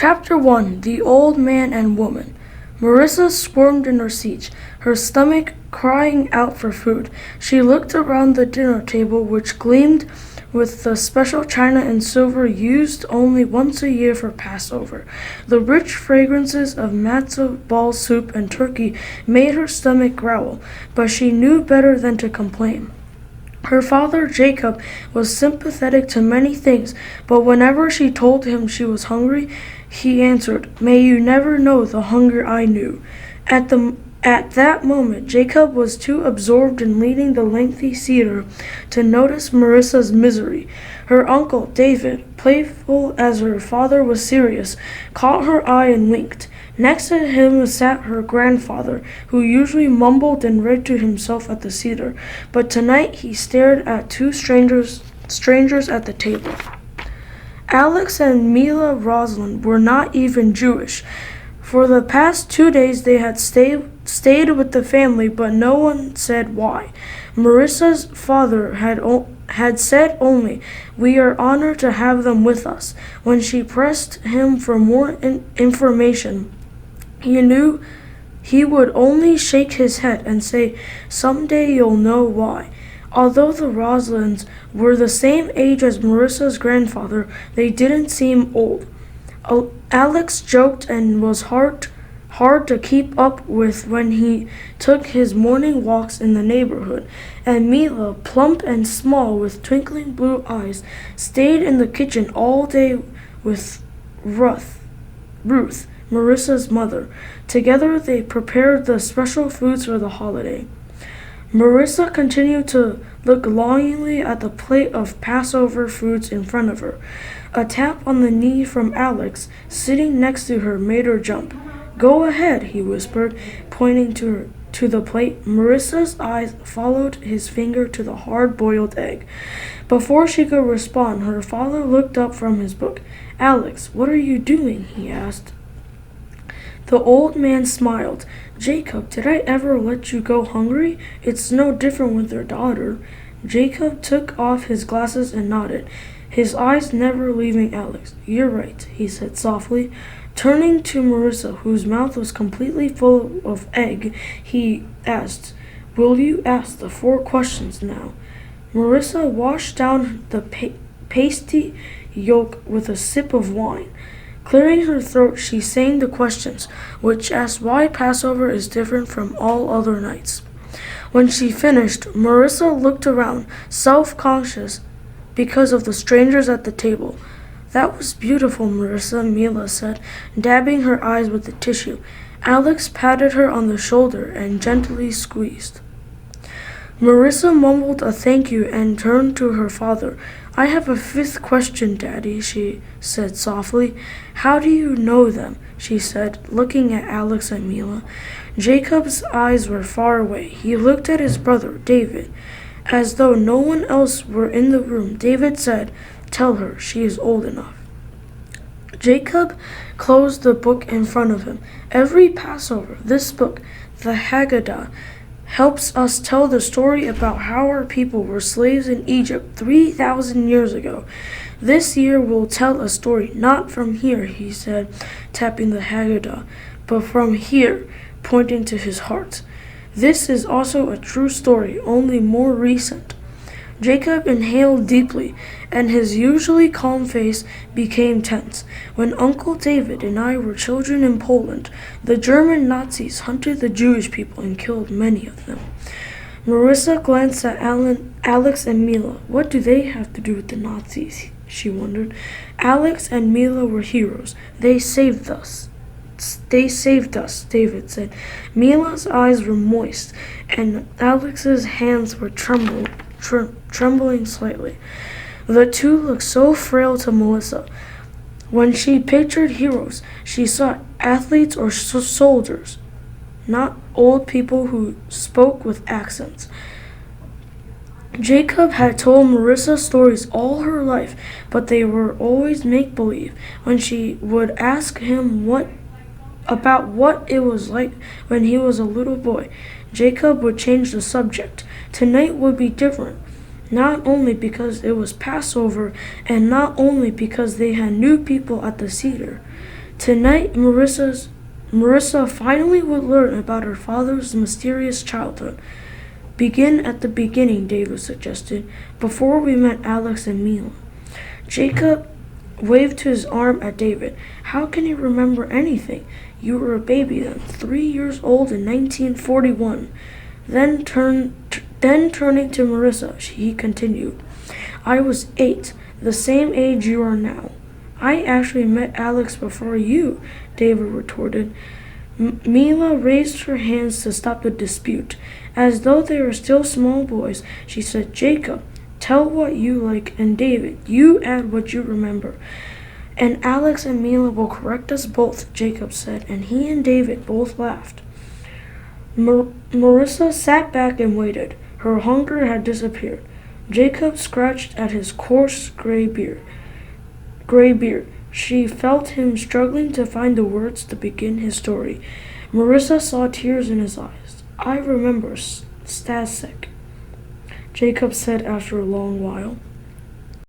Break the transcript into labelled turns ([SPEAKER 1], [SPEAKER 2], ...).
[SPEAKER 1] Chapter 1 The Old Man and Woman. Marissa squirmed in her seat, her stomach crying out for food. She looked around the dinner table, which gleamed with the special china and silver used only once a year for Passover. The rich fragrances of matzo ball soup and turkey made her stomach growl, but she knew better than to complain. Her father, Jacob, was sympathetic to many things, but whenever she told him she was hungry, he answered, "May you never know the hunger I knew." At that moment, Jacob was too absorbed in leading the lengthy Seder to notice Marissa's misery. Her uncle, David, playful as her father was serious, caught her eye and winked. Next to him sat her grandfather, who usually mumbled and read to himself at the Seder, but tonight he stared at two strangers at the table. Alex and Mila Rosalind were not even Jewish. For the past 2 days they had stayed with the family, but no one said why. Marissa's father had said only, "We are honored to have them with us." When she pressed him for more information, he knew he would only shake his head and say, "Someday you'll know why." Although the Rosalinds were the same age as Marissa's grandfather, they didn't seem old. Alex joked and was hard to keep up with when he took his morning walks in the neighborhood, and Mila, plump and small with twinkling blue eyes, stayed in the kitchen all day with Ruth, Marissa's mother. Together they prepared the special foods for the holiday. Marissa continued to look longingly at the plate of Passover foods in front of her. A tap on the knee from Alex, sitting next to her, made her jump. "Go ahead," he whispered, pointing to the plate. Marissa's eyes followed his finger to the hard-boiled egg. Before she could respond, her father looked up from his book. "Alex, what are you doing?" he asked. The old man smiled. "Jacob, did I ever let you go hungry? It's no different with your daughter." Jacob took off his glasses and nodded, his eyes never leaving Alex. "You're right," he said softly. Turning to Marissa, whose mouth was completely full of egg, he asked, "Will you ask the 4 questions now?" Marissa washed down the pasty yolk with a sip of wine. Clearing her throat, she sang the questions, which asked why Passover is different from all other nights. When she finished, Marissa looked around, self-conscious because of the strangers at the table. "That was beautiful, Marissa," Mila said, dabbing her eyes with the tissue. Alex patted her on the shoulder and gently squeezed. Marissa mumbled a thank you and turned to her father. "I have a 5th question, Daddy," she said softly. "How do you know them?" she said, looking at Alex and Mila. Jacob's eyes were far away. He looked at his brother, David. As though no one else were in the room, David said, "Tell her she is old enough." Jacob closed the book in front of him. Every Passover, this book, the Haggadah, helps us tell the story about how our people were slaves in Egypt 3,000 years ago. This year we'll tell a story not from here, he said, tapping the Haggadah, but from here, pointing to his heart. This is also a true story, only more recent. Jacob inhaled deeply, and his usually calm face became tense. When Uncle David and I were children in Poland, the German Nazis hunted the Jewish people and killed many of them. Marissa glanced at Alex and Mila. What do they have to do with the Nazis? She wondered. Alex and Mila were heroes. They saved us. David said. Mila's eyes were moist, and Alex's hands were trembling slightly. The two looked so frail to Melissa. When she pictured heroes, she saw athletes or soldiers, not old people who spoke with accents. Jacob had told Marissa stories all her life, but they were always make-believe. When she would ask him about what it was like when he was a little boy, Jacob would change the subject. Tonight would be different. Not only because it was Passover, and not only because they had new people at the Seder. Tonight, Marissa finally would learn about her father's mysterious childhood. Begin at the beginning, David suggested, before we met Alex and Mila. Jacob waved his arm at David. How can you remember anything? You were a baby then, 3 years old in 1941. Then turning to Marissa, he continued, I was 8, the same age you are now. I actually met Alex before you, David retorted. Mila raised her hands to stop the dispute. As though they were still small boys, she said, Jacob, tell what you like, and David, you add what you remember. And Alex and Mila will correct us both, Jacob said, and he and David both laughed. Marissa sat back and waited. Her hunger had disappeared. Jacob scratched at his coarse gray beard. She felt him struggling to find the words to begin his story. Marissa saw tears in his eyes. I remember Stasek, Jacob said after a long while.